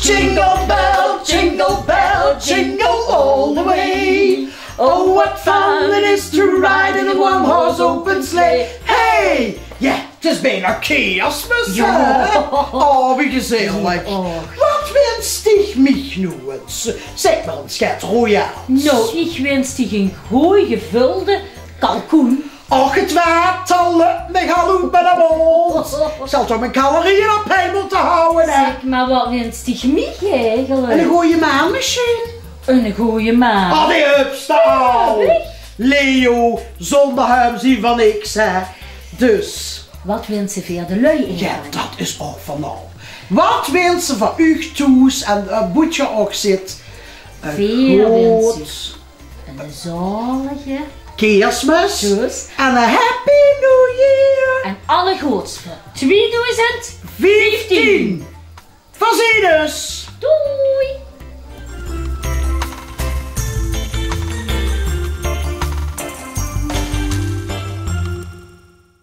jingle bell, jingle all the way. Oh, what fun it is to ride in a one-horse open sleigh. Hey! Ja, het is bijna Kerstmis, hè? Oh, wie gezellig. Wat wenst dich mich nu eens? Zeg maar, schat, royaal. Nou, ik wens dich een goed gevulde kalkoen. Och, het waterle, me galoen bij de mond. Ik zal toch mijn calorieën op heen moeten houden, hè? Zeg, maar wat wenst dich mich eigenlijk? En een goeie maanmachine. Een goeie maan. Oh, die hupste al. Leo, zonder hem zien van niks, hè? Dus. Wat wensen voor de lui in? Ja, dat is ook van al. Wat wensen van u toes en Boetje ook zit? Veel wens u. Een zalige Kerstmis. dus. En een Happy New Year. En alle goeds voor 2015. 15. Voorzien dus.